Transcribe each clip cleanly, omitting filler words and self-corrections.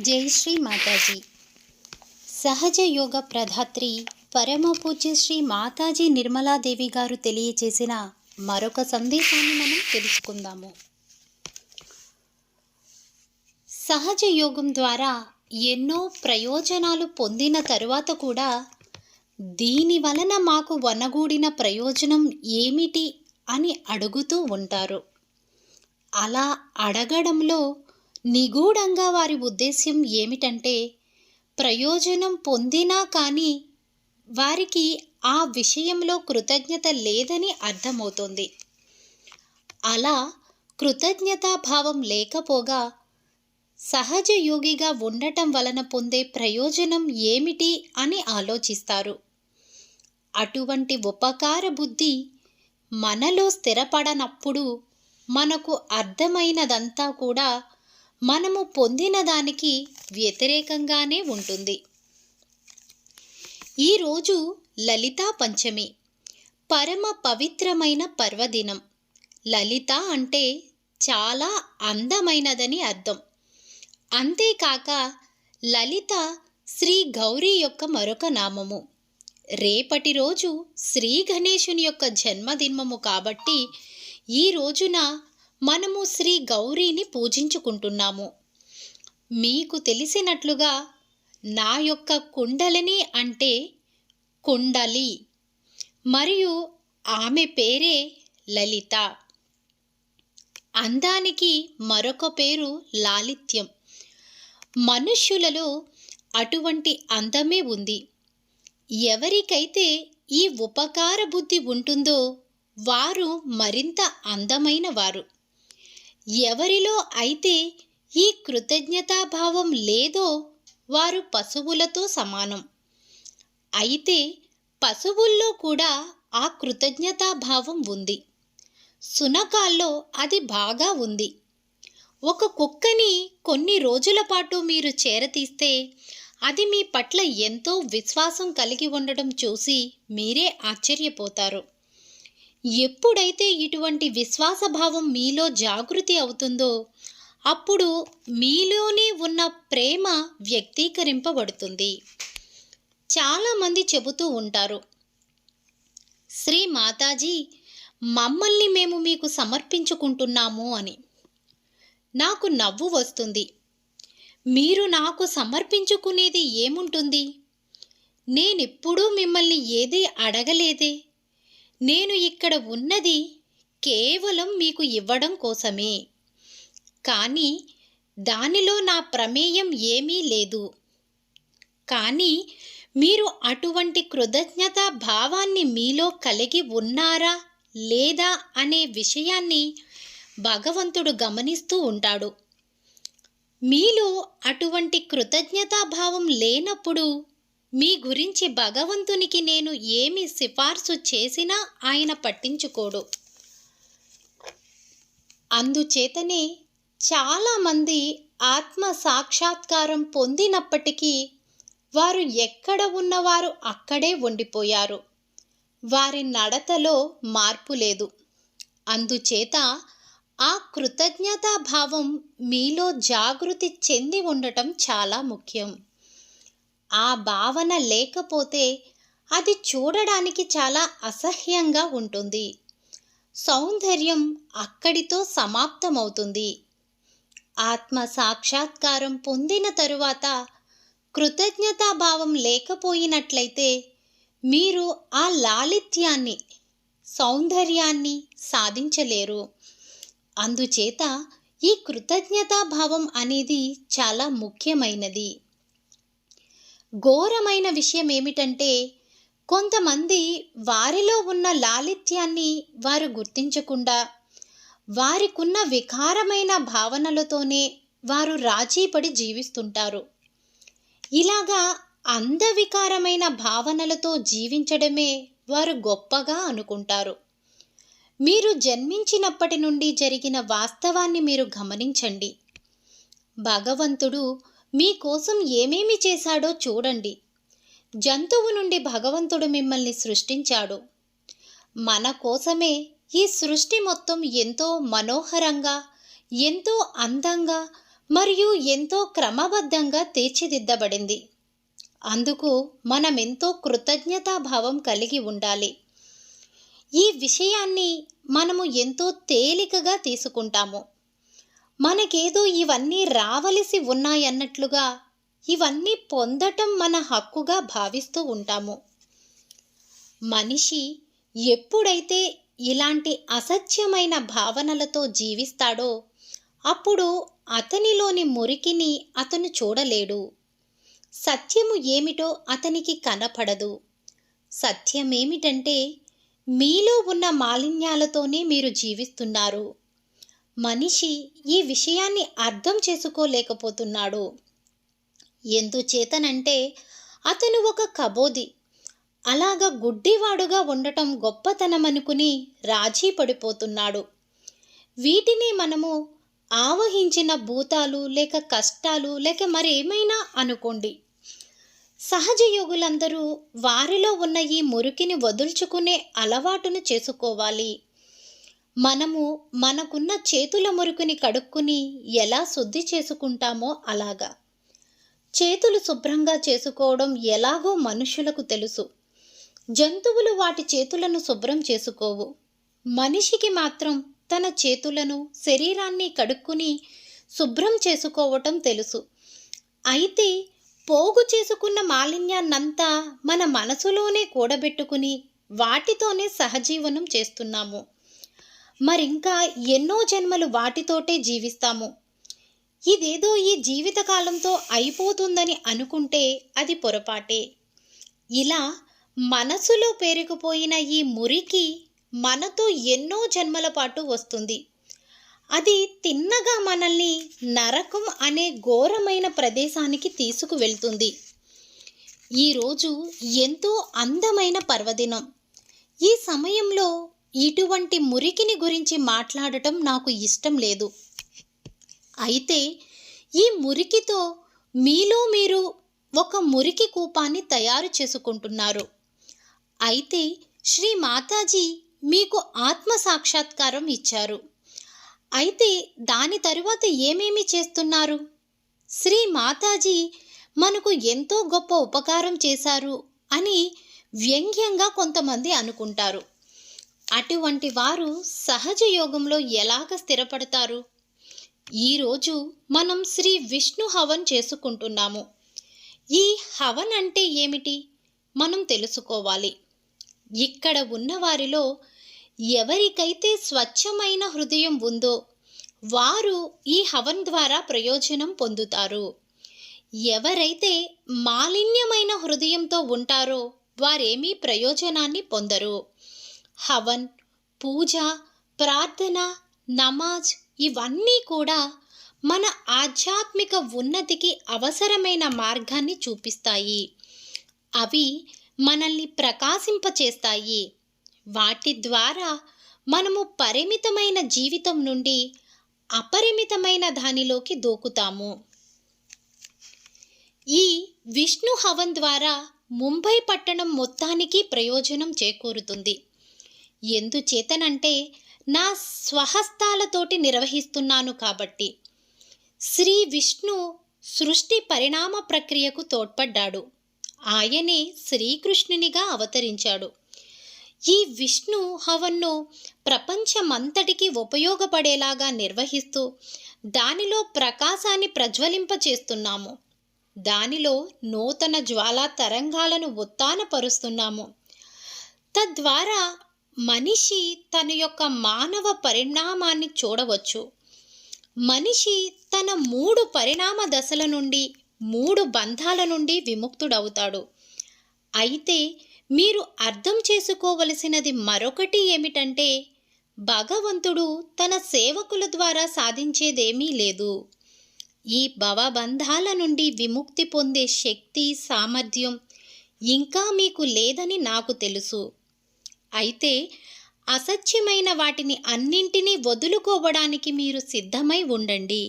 జై శ్రీ మాతాజీ. సహజ యోగ ప్రధాత్రి పరమ పూజ్య శ్రీ మాతాజీ నిర్మలాదేవి గారు తెలియచేసిన మరొక సందేశాన్ని మనం తెలుసుకుందాము. సహజ యోగం ద్వారా ఎన్నో ప్రయోజనాలు పొందిన తరువాత కూడా దీని వలన మాకు వనగూడిన ప్రయోజనం ఏమిటి అని అడుగుతూ ఉంటారు. అలా అడగడంలో నిగూఢంగా వారి ఉద్దేశ్యం ఏమిటంటే, ప్రయోజనం పొందినా కానీ వారికి ఆ విషయంలో కృతజ్ఞత లేదని అర్థమవుతుంది. అలా కృతజ్ఞతాభావం లేకపోగా సహజ యోగిగా ఉండటం వలన పొందే ప్రయోజనం ఏమిటి అని ఆలోచిస్తారు. అటువంటి ఉపకార బుద్ధి మనలో స్థిరపడనప్పుడు మనకు అర్థమైనదంతా కూడా మనము పొందిన దానికి వ్యతిరేకంగానే ఉంటుంది. ఈరోజు లలితా పంచమి, పరమ పవిత్రమైన పర్వదినం. లలిత అంటే చాలా అందమైనదని అర్థం. అంతేకాక లలిత శ్రీ గౌరీ యొక్క మరొక నామము. రేపటి రోజు శ్రీ గణేశుని యొక్క జన్మదినము కాబట్టి ఈ రోజున మనము శ్రీ గౌరీని పూజించుకుంటున్నాము. మీకు తెలిసినట్లుగా నా యొక్క కుండలిని అంటే కుండలి, మరియు ఆమె పేరే లలిత. అందానికి మరొక పేరు లాలిత్యం. మనుష్యులలో అటువంటి అందమే ఉంది. ఎవరికైతే ఈ ఉపకార బుద్ధి ఉంటుందో వారు మరింత అందమైన వారు. ఎవరిలో అయితే ఈ కృతజ్ఞతాభావం లేదో వారు పశువులతో సమానం. అయితే పశువుల్లో కూడా ఆ కృతజ్ఞతాభావం ఉంది. శునకాల్లో అది బాగా ఉంది. ఒక కుక్కని కొన్ని రోజుల పాటు మీరు చేరతీస్తే అది మీ పట్ల ఎంతో విశ్వాసం కలిగి ఉండడం చూసి మీరే ఆశ్చర్యపోతారు. ఎప్పుడైతే ఇటువంటి విశ్వాసభావం మీలో జాగృతి అవుతుందో అప్పుడు మీలోనే ఉన్న ప్రేమ వ్యక్తీకరింపబడుతుంది. చాలామంది చెబుతూ ఉంటారు, శ్రీ మాతాజీ మమ్మల్ని మేము మీకు సమర్పించుకుంటున్నాము అని. నాకు నవ్వు వస్తుంది. మీరు నాకు సమర్పించుకునేది ఏముంటుంది? నేనెప్పుడూ మిమ్మల్ని ఏదీ అడగలేదే. నేను ఇక్కడ ఉన్నది కేవలం మీకు ఇవ్వడం కోసమే, కానీ దానిలో నా ప్రమేయం ఏమీ లేదు. కానీ మీరు అటువంటి కృతజ్ఞతా భావాన్ని మీలో కలిగి ఉన్నారా లేదా అనే విషయాన్ని భగవంతుడు గమనిస్తూ ఉంటాడు. మీలో అటువంటి కృతజ్ఞతాభావం లేనప్పుడు మీ గురించి భగవంతునికి నేను ఏమి సిఫార్సు చేసినా ఆయన పట్టించుకోడు. అందుచేతనే చాలామంది ఆత్మ సాక్షాత్కారం పొందినప్పటికీ వారు ఎక్కడ ఉన్నవారు అక్కడే ఉండిపోయారు. వారి నడతలో మార్పు లేదు. అందుచేత ఆ కృతజ్ఞతాభావం మీలో జాగృతి చెంది ఉండటం చాలా ముఖ్యం. ఆ భావన లేకపోతే అది చూడడానికి చాలా అసహ్యంగా ఉంటుంది. సౌందర్యం అక్కడితో సమాప్తమవుతుంది. ఆత్మ సాక్షాత్కారం పొందిన తరువాత కృతజ్ఞతాభావం లేకపోయినట్లయితే మీరు ఆ లాలిత్యాన్ని, సౌందర్యాన్ని సాధించలేరు. అందుచేత ఈ కృతజ్ఞతాభావం అనేది చాలా ముఖ్యమైనది. ఘోరమైన విషయం ఏమిటంటే, కొంతమంది వారిలో ఉన్న లాలిత్యాన్ని వారు గుర్తించకుండా వారికున్న వికారమైన భావనలతోనే వారు రాజీపడి జీవిస్తుంటారు. ఇలాగా అందవికారమైన భావనలతో జీవించడమే వారు గొప్పగా అనుకుంటారు. మీరు జన్మించినప్పటి నుండి జరిగిన వాస్తవాన్ని మీరు గమనించండి. భగవంతుడు మీకోసం ఏమేమి చేశాడో చూడండి. జంతువు నుండి భగవంతుడు మిమ్మల్ని సృష్టించాడు. మన కోసమే ఈ సృష్టి మొత్తం ఎంతో మనోహరంగా, ఎంతో అందంగా మరియు ఎంతో క్రమబద్ధంగా తీర్చిదిద్దబడింది. అందుకు మనం ఎంతో కృతజ్ఞతాభావం కలిగి ఉండాలి. ఈ విషయాన్ని మనము ఎంతో తేలికగా తీసుకుంటాము. మనకేదో ఇవన్నీ రావలసి ఉన్నాయన్నట్లుగా ఇవన్నీ పొందటం మన హక్కుగా భావిస్తూ ఉంటాము. మనిషి ఎప్పుడైతే ఇలాంటి అసత్యమైన భావనలతో జీవిస్తాడో అప్పుడు అతనిలోని మురికిని అతను చూడలేడు. సత్యము ఏమిటో అతనికి కనపడదు. సత్యమేమిటంటే మీలో ఉన్న మాలిన్యాలతోనే మీరు జీవిస్తున్నారు. మనిషి ఈ విషయాన్ని అర్థం చేసుకోలేకపోతున్నాడు. ఎందుచేతనంటే అతను ఒక కబోది. అలాగా గుడ్డివాడుగా ఉండటం గొప్పతనమనుకుని రాజీ పడిపోతున్నాడు. వీటిని మనము ఆవహించిన భూతాలు లేక కష్టాలు లేక మరేమైనా అనుకోండి. సహజ యోగులందరూ వారిలో ఉన్న ఈ మురికిని వదుల్చుకునే అలవాటును చేసుకోవాలి. మనము మనకున్న చేతుల మురికిని కడుక్కుని ఎలా శుద్ధి చేసుకుంటామో అలాగా. చేతులు శుభ్రంగా చేసుకోవడం ఎలాగో మనుషులకు తెలుసు. జంతువులు వాటి చేతులను శుభ్రం చేసుకోవు. మనిషికి మాత్రం తన చేతులను శరీరాన్ని కడుక్కుని శుభ్రం చేసుకోవటం తెలుసు. అయితే పోగు చేసుకున్న మాలిన్యాన్నంతా మన మనసులోనే కూడబెట్టుకుని వాటితోనే సహజీవనం చేస్తున్నాము. మరింకా ఎన్నో జన్మలు వాటితోటే జీవిస్తాము. ఇదేదో ఈ జీవితకాలంతో అయిపోతుందని అనుకుంటే అది పొరపాటే. ఇలా మనసులో పేరుకుపోయిన ఈ మురికి మనతో ఎన్నో జన్మల పాటు వస్తుంది. అది తిన్నగా మనల్ని నరకం అనే ఘోరమైన ప్రదేశానికి తీసుకువెళ్తుంది. ఈరోజు ఎంతో అందమైన పర్వదినం. ఈ సమయంలో ఇటువంటి మురికిని గురించి మాట్లాడటం నాకు ఇష్టం లేదు. అయితే ఈ మురికితో మీలో మీరు ఒక మురికి కూపాన్ని తయారు చేసుకుంటున్నారు. అయితే శ్రీ మాతాజీ మీకు ఆత్మ సాక్షాత్కారం ఇచ్చారు. అయితే దాని తరువాత ఏమేమి చేస్తున్నారు? శ్రీ మాతాజీ మనకు ఎంతో గొప్ప ఉపకారం చేశారు అని వ్యంగ్యంగా కొంతమంది అనుకుంటారు. అటువంటి వారు సహజ యోగంలో ఎలాగ స్థిరపడతారు? ఈరోజు మనం శ్రీ విష్ణు హవన్ చేసుకుంటున్నాము. ఈ హవన్ అంటే ఏమిటి మనం తెలుసుకోవాలి. ఇక్కడ ఉన్న వారిలో ఎవరికైతే స్వచ్ఛమైన హృదయం ఉందో వారు ఈ హవన్ ద్వారా ప్రయోజనం పొందుతారు. ఎవరైతే మాలిన్యమైన హృదయంతో ఉంటారో వారేమీ ప్రయోజనాన్ని పొందరు. హవన్, పూజ, ప్రార్థన, నమాజ్ ఇవన్నీ కూడా మన ఆధ్యాత్మిక ఉన్నతికి అవసరమైన మార్గాన్ని చూపిస్తాయి. అవి మనల్ని ప్రకాశింపచేస్తాయి. వాటి ద్వారా మనము పరిమితమైన జీవితం నుండి అపరిమితమైన దానిలోకి దూకుతాము. ఈ విష్ణు హవన్ ద్వారా ముంబై పట్టణం మొత్తానికి ప్రయోజనం చేకూరుతుంది. ఎందుచేతనంటే నా స్వహస్తాలతోటి నిర్వహిస్తున్నాను కాబట్టి. శ్రీ విష్ణు సృష్టి పరిణామ ప్రక్రియకు తోడ్పడ్డాడు. ఆయనే శ్రీకృష్ణునిగా అవతరించాడు. ఈ విష్ణు హవన్ను ప్రపంచమంతటికి ఉపయోగపడేలాగా నిర్వహిస్తూ దానిలో ప్రకాశాన్ని ప్రజ్వలింపచేస్తున్నాము. దానిలో నూతన జ్వాలా తరంగాలను ఉత్తానపరుస్తున్నాము. తద్వారా మనిషి తన యొక్క మానవ పరిణామాన్ని చూడవచ్చు. మనిషి తన 3 పరిణామ దశల నుండి 3 బంధాల నుండి విముక్తుడవుతాడు. అయితే మీరు అర్థం చేసుకోవలసినది మరొకటి ఏమిటంటే భగవంతుడు తన సేవకుల ద్వారా సాధించేదేమీ లేదు. ఈ భవబంధాల నుండి విముక్తి పొందే శక్తి, సామర్థ్యం ఇంకా మీకు లేదని నాకు తెలుసు. అయితే అసత్యమైన వాటిని అన్నింటినీ వదులుకోవడానికి మీరు సిద్ధమై ఉండండి.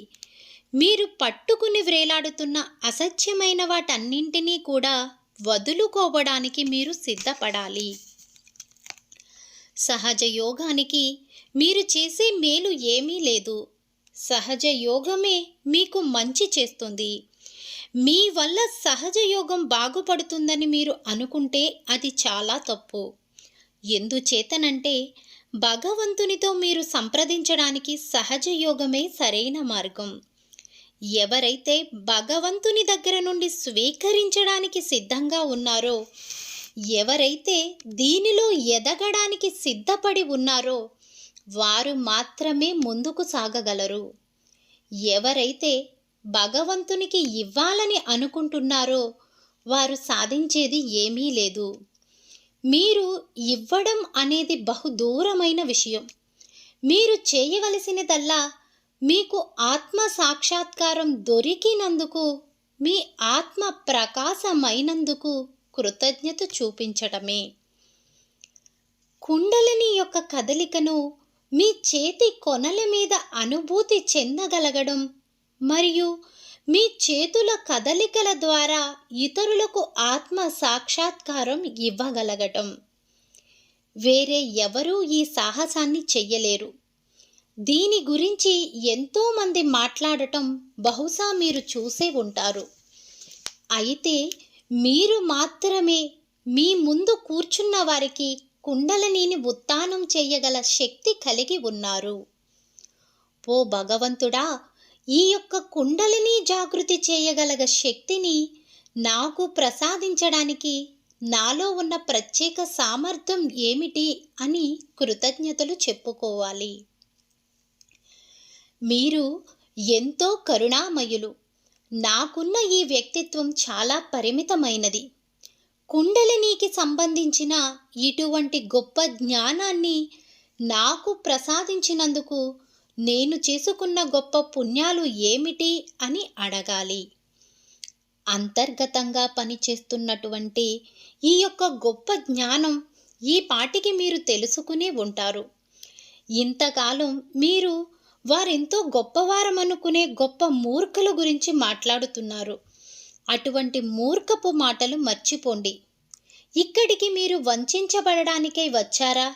మీరు పట్టుకుని వ్రేలాడుతున్న అసత్యమైన వాటన్నింటినీ కూడా వదులుకోవడానికి మీరు సిద్ధపడాలి. సహజ యోగానికి మీరు చేసే మేలు ఏమీ లేదు. సహజ యోగమే మీకు మంచి చేస్తుంది. మీ వల్ల సహజ యోగం బాగుపడుతుందని మీరు అనుకుంటే అది చాలా తప్పు. ఎందుచేతనంటే భగవంతునితో మీరు సంప్రదించడానికి సహజ యోగమే సరైన మార్గం. ఎవరైతే భగవంతుని దగ్గర నుండి స్వీకరించడానికి సిద్ధంగా ఉన్నారో, ఎవరైతే దీనిలో ఎదగడానికి సిద్ధపడి ఉన్నారో వారు మాత్రమే ముందుకు సాగగలరు. ఎవరైతే భగవంతునికి ఇవ్వాలని అనుకుంటున్నారో వారు సాధించేది ఏమీ లేదు. మీరు ఇవ్వడం అనేది బహుదూరమైన విషయం. మీరు చేయవలసినదల్లా మీకు ఆత్మ సాక్షాత్కారం దొరికినందుకు, మీ ఆత్మ ప్రకాశమైనందుకు కృతజ్ఞత చూపించటమే. కుండలిని యొక్క కదలికను మీ చేతి కొనల మీద అనుభూతి చెందగలగడం మరియు మీ చేతుల కదలికల ద్వారా ఇతరులకు ఆత్మ సాక్షాత్కారం ఇవ్వగలగటం. వేరే ఎవరూ ఈ సాహసాన్ని చెయ్యలేరు. దీని గురించి ఎంతోమంది మాట్లాడటం బహుశా మీరు చూసే ఉంటారు. అయితే మీరు మాత్రమే మీ ముందు కూర్చున్న వారికి కుండలినిని ఉత్థానం చేయగల శక్తి కలిగి ఉన్నారు. ఓ భగవంతుడా, ఈ యొక్క కుండలిని జాగృతి చేయగలగ శక్తిని నాకు ప్రసాదించడానికి నాలో ఉన్న ప్రత్యేక సామర్థ్యం ఏమిటి అని కృతజ్ఞతలు చెప్పుకోవాలి. మీరు ఎంతో కరుణామయులు. నాకున్న ఈ వ్యక్తిత్వం చాలా పరిమితమైనది. కుండలినికి సంబంధించిన ఇటువంటి గొప్ప జ్ఞానాన్ని నాకు ప్రసాదించినందుకు నేను చేసుకున్న గొప్ప పుణ్యాలు ఏమిటి అని అడగాలి. అంతర్గతంగా పనిచేస్తున్నటువంటి ఈ యొక్క గొప్ప జ్ఞానం ఈ పాటికి మీరు తెలుసుకునే ఉంటారు. ఇంతకాలం మీరు వారెంతో గొప్పవారమనుకునే గొప్ప మూర్ఖుల గురించి మాట్లాడుతున్నారు. అటువంటి మూర్ఖపు మాటలు మర్చిపోండి. ఇక్కడికి మీరు వంచబడడానికై వచ్చారా,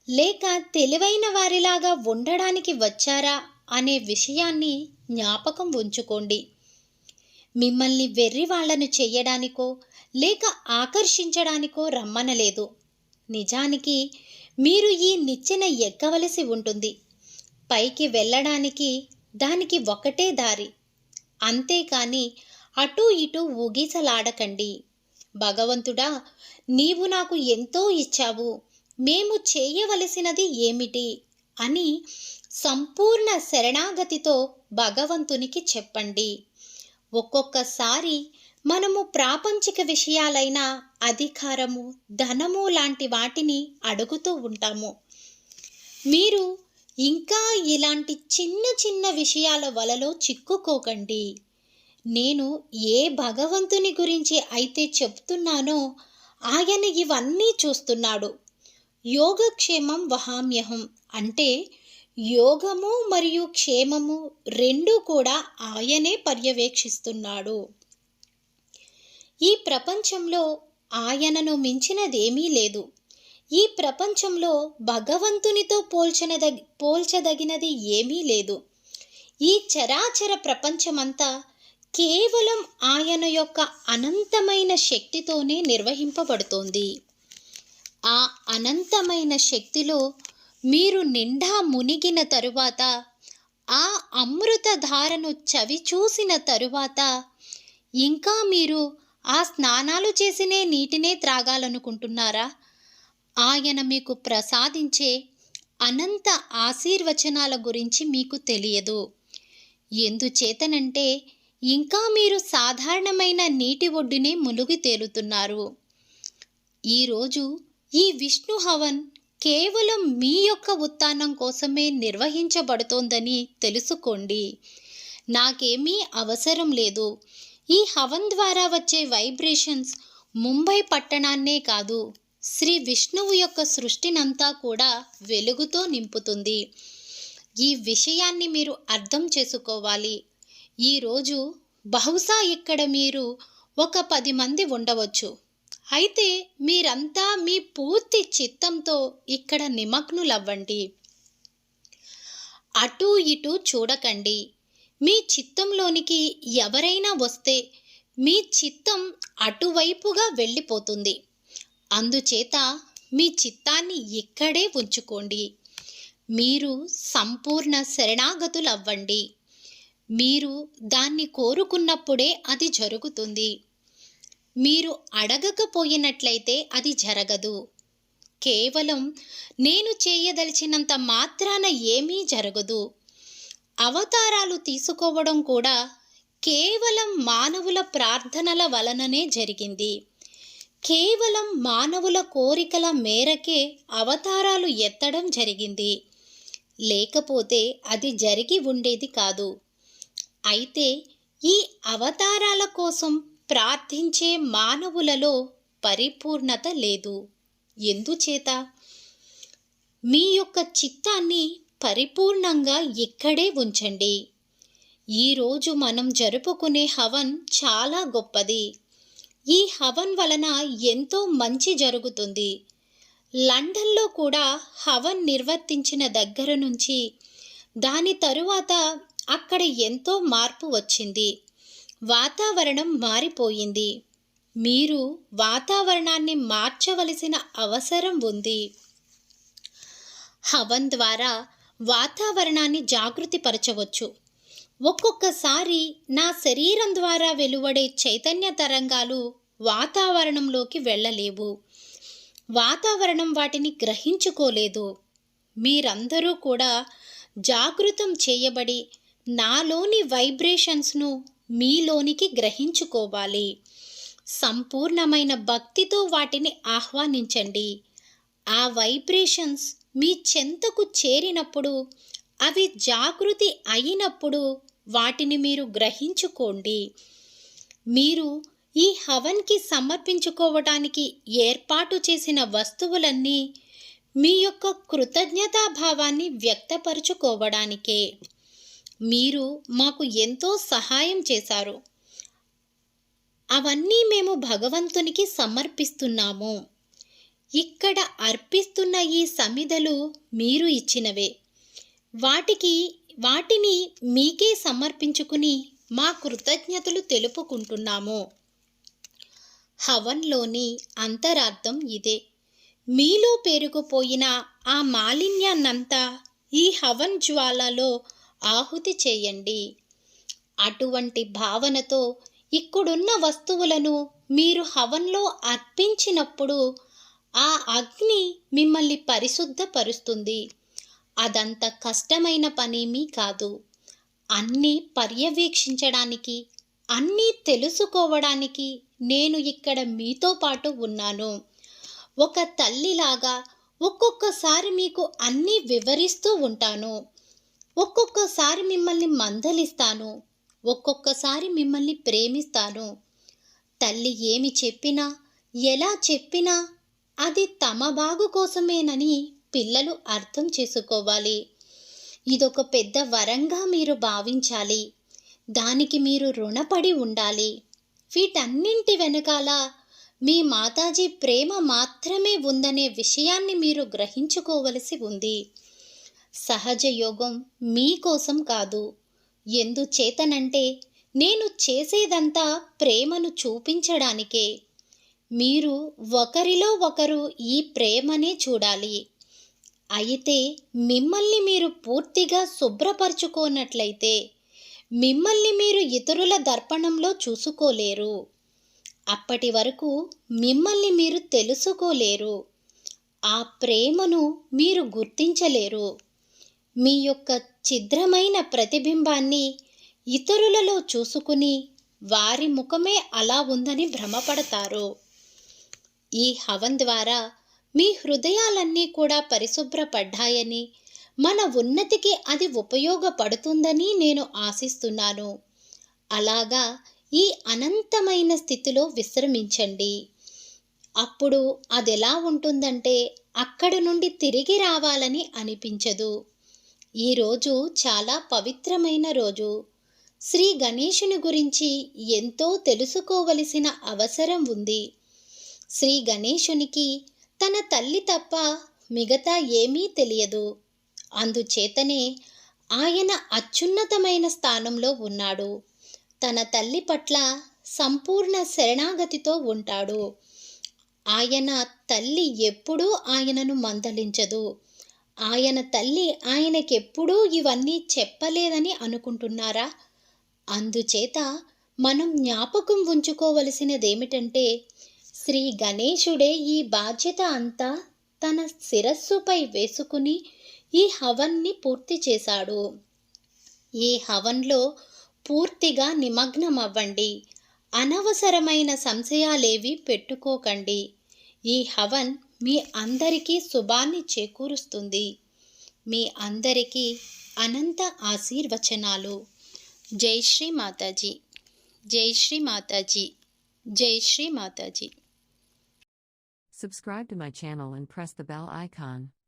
లేక తెలివైన వారిలాగా ఉండడానికి వచ్చారా అనే విషయాన్ని జ్ఞాపకం ఉంచుకోండి. మిమ్మల్ని వెర్రివాళ్లను చెయ్యడానికో లేక ఆకర్షించడానికో రమ్మనలేదు. నిజానికి మీరు ఈ నిచ్చెన ఎక్కవలసి ఉంటుంది. పైకి వెళ్ళడానికి దానికి ఒకటే దారి. అంతేకాని అటూ ఇటూ ఊగిసలాడకండి. భగవంతుడా, నీవు నాకు ఎంతో ఇచ్చావు, మేము చేయవలసినది ఏమిటి అని సంపూర్ణ శరణాగతితో భగవంతునికి చెప్పండి. ఒక్కొక్కసారి మనము ప్రాపంచిక విషయాలైన అధికారము, ధనము లాంటి వాటిని అడుగుతూ ఉంటాము. మీరు ఇంకా ఇలాంటి చిన్న చిన్న విషయాల వలలో చిక్కుకోకండి. నేను ఏ భగవంతుని గురించి అయితే చెప్తున్నానో ఆయన ఇవన్నీ చూస్తున్నాడు. యోగక్షేమం వహామ్యహం అంటే యోగము మరియు క్షేమము రెండూ కూడా ఆయనే పర్యవేక్షిస్తున్నాడు. ఈ ప్రపంచంలో ఆయనను మించినదేమీ లేదు. ఈ ప్రపంచంలో భగవంతునితో పోల్చదగినది ఏమీ లేదు. ఈ చరాచర ప్రపంచమంతా కేవలం ఆయన యొక్క అనంతమైన శక్తితోనే నిర్వహింపబడుతోంది. ఆ అనంతమైన శక్తిలో మీరు నిండా మునిగిన తరువాత, ఆ అమృత ధారను చవి చూసిన తరువాత ఇంకా మీరు ఆ స్నానాలు చేసినే నీటినే త్రాగాలనుకుంటున్నారా? ఆయన మీకు ప్రసాదించే అనంత ఆశీర్వచనాల గురించి మీకు తెలియదు. ఎందుచేతనంటే ఇంకా మీరు సాధారణమైన నీటి ఒడ్డునే మునిగి తేలుతున్నారు. ఈరోజు ఈ విష్ణు హవన్ కేవలం మీ యొక్క ఉత్థానం కోసమే నిర్వహించబడుతోందని తెలుసుకోండి. నాకేమీ అవసరం లేదు. ఈ హవన్ ద్వారా వచ్చే వైబ్రేషన్స్ ముంబై పట్టణాన్నే కాదు, శ్రీ విష్ణువు యొక్క సృష్టినంతా కూడా వెలుగుతో నింపుతుంది. ఈ విషయాన్ని మీరు అర్థం చేసుకోవాలి. ఈరోజు బహుశా ఇక్కడ మీరు ఒక 10 మంది ఉండవచ్చు. అయితే మీరంతా మీ పూర్తి చిత్తంతో ఇక్కడ నిమగ్నులవ్వండి. అటూ ఇటూ చూడకండి. మీ చిత్తంలోనికి ఎవరైనా వస్తే మీ చిత్తం అటువైపుగా వెళ్ళిపోతుంది. అందుచేత మీ చిత్తాన్ని ఇక్కడే ఉంచుకోండి. మీరు సంపూర్ణ శరణాగతులవ్వండి. మీరు దాన్ని కోరుకున్నప్పుడే అది జరుగుతుంది. మీరు అడగకపోయినట్లయితే అది జరగదు. కేవలం నేను చేయదలిచినంత మాత్రాన ఏమీ జరగదు. అవతారాలు తీసుకోవడం కూడా కేవలం మానవుల ప్రార్థనల వలననే జరిగింది. కేవలం మానవుల కోరికల మేరకే అవతారాలు ఎత్తడం జరిగింది. లేకపోతే అది జరిగి ఉండేది కాదు. అయితే ఈ అవతారాల కోసం ప్రార్థించే మానవులలో పరిపూర్ణత లేదు. ఎందుచేత? మీ యొక్క చిత్తాన్ని పరిపూర్ణంగా ఇక్కడే ఉంచండి. ఈరోజు మనం జరుపుకునే హవన్ చాలా గొప్పది. ఈ హవన్ వలన ఎంతో మంచి జరుగుతుంది. లండన్లో కూడా హవన్ నిర్వర్తించిన దగ్గర నుంచి దాని తరువాత అక్కడ ఎంతో మార్పు వచ్చింది. వాతావరణం మారిపోయింది. మీరు వాతావరణాన్ని మార్చవలసిన అవసరం ఉంది. హవన్ ద్వారా వాతావరణాన్ని జాగృతిపరచవచ్చు. ఒక్కొక్కసారి నా శరీరం ద్వారా వెలువడే చైతన్య తరంగాలు వాతావరణంలోకి వెళ్ళలేవు. వాతావరణం వాటిని గ్రహించుకోలేదు. మీరందరూ కూడా జాగృతం చేయబడి నాలోని వైబ్రేషన్స్ను మీలోనికి గ్రహించుకోవాలి. సంపూర్ణమైన భక్తితో వాటిని ఆహ్వానించండి. ఆ వైబ్రేషన్స్ మీ చెంతకు చేరినప్పుడు, అవి జాగృతి అయినప్పుడు వాటిని మీరు గ్రహించుకోండి. మీరు ఈ హవన్కి సమర్పించుకోవటానికి ఏర్పాటు చేసిన వస్తువులన్నీ మీ యొక్క కృతజ్ఞతాభావాన్ని వ్యక్తపరుచుకోవడానికే. మీరు మాకు ఎంతో సహాయం చేశారు. అవన్నీ మేము భగవంతునికి సమర్పిస్తున్నాము. ఇక్కడ అర్పిస్తున్న ఈ సమిధలు మీరు ఇచ్చినవే. వాటిని మీకే సమర్పించుకుని మా కృతజ్ఞతలు తెలుపుకుంటున్నాము. హవన్లోని అంతరార్థం ఇదే. మీలో పేరుకుపోయిన ఆ మాలిన్యాన్నంతా ఈ హవన్ జ్వాలలో ఆహుతి చేయండి. అటువంటి భావనతో ఇక్కడున్న వస్తువులను మీరు హవన్లో అర్పించినప్పుడు ఆ అగ్ని మిమ్మల్ని పరిశుద్ధపరుస్తుంది. అదంత కష్టమైన పనేమీ కాదు. అన్నీ పర్యవేక్షించడానికి, అన్నీ తెలుసుకోవడానికి నేను ఇక్కడ మీతో పాటు ఉన్నాను. ఒక తల్లిలాగా ఒక్కొక్కసారి మీకు అన్నీ వివరిస్తూ ఉంటాను. ఒక్కొక్కసారి మిమ్మల్ని మందలిస్తాను. ఒక్కొక్కసారి మిమ్మల్ని ప్రేమిస్తాను. తల్లి ఏమి చెప్పినా, ఎలా చెప్పినా అది తమ బాగు కోసమేనని పిల్లలు అర్థం చేసుకోవాలి. ఇదొక పెద్ద వరంగా మీరు భావించాలి. దానికి మీరు రుణపడి ఉండాలి. వీటన్నింటి వెనకాల మీ మాతాజీ ప్రేమ మాత్రమే ఉందనే విషయాన్ని మీరు గ్రహించుకోవలసి ఉంది. సహజ యోగం మీకోసం కాదు. ఎందుచేతనంటే నేను చేసేదంతా ప్రేమను చూపించడానికే. మీరు ఒకరిలో ఒకరు ఈ ప్రేమనే చూడాలి. అయితే మిమ్మల్ని మీరు పూర్తిగా శుభ్రపరచుకోనట్లయితే మిమ్మల్ని మీరు ఇతరుల దర్పణంలో చూసుకోలేరు. అప్పటి వరకు మిమ్మల్ని మీరు తెలుసుకోలేరు. ఆ ప్రేమను మీరు గుర్తించలేరు. మీ యొక్క ఛిద్రమైన ప్రతిబింబాన్ని ఇతరులలో చూసుకుని వారి ముఖమే అలా ఉందని భ్రమపడతారు. ఈ హవన్ ద్వారా మీ హృదయాలన్నీ కూడా పరిశుభ్రపడ్డాయని, మన ఉన్నతికి అది ఉపయోగపడుతుందని నేను ఆశిస్తున్నాను. అలాగా ఈ అనంతమైన స్థితిలో విశ్రమించండి. అప్పుడు అదెలా ఉంటుందంటే అక్కడ నుండి తిరిగి రావాలని అనిపించదు. ఈరోజు చాలా పవిత్రమైన రోజు. శ్రీ గణేశుని గురించి ఎంతో తెలుసుకోవలసిన అవసరం ఉంది. శ్రీ గణేశునికి తన తల్లి తప్ప మిగతా ఏమీ తెలియదు. అందుచేతనే ఆయన అత్యున్నతమైన స్థానంలో ఉన్నాడు. తన తల్లి పట్ల సంపూర్ణ శరణాగతితో ఉంటాడు. ఆయన తల్లి ఎప్పుడూ ఆయనను మందలించదు. ఆయన తల్లి ఆయనకెప్పుడూ ఇవన్నీ చెప్పలేదని అనుకుంటున్నారా? అందుచేత మనం జ్ఞాపకం ఉంచుకోవలసినదేమిటంటే, శ్రీ గణేశుడే ఈ బాధ్యత అంతా తన శిరస్సుపై వేసుకుని ఈ హవన్ని పూర్తి చేశాడు. ఈ హవన్లో పూర్తిగా నిమగ్నమవ్వండి. అనవసరమైన సంశయాలేవి పెట్టుకోకండి. ఈ హవన్ మీ అందరికీ శుభాన్ని చేకూరుస్తుంది. మీ అందరికీ అనంత ఆశీర్వచనాలు. జై శ్రీ మాతాజీ. జై శ్రీ మాతాజీ. జై Shri Mataji. Subscribe to my channel and press the bell icon.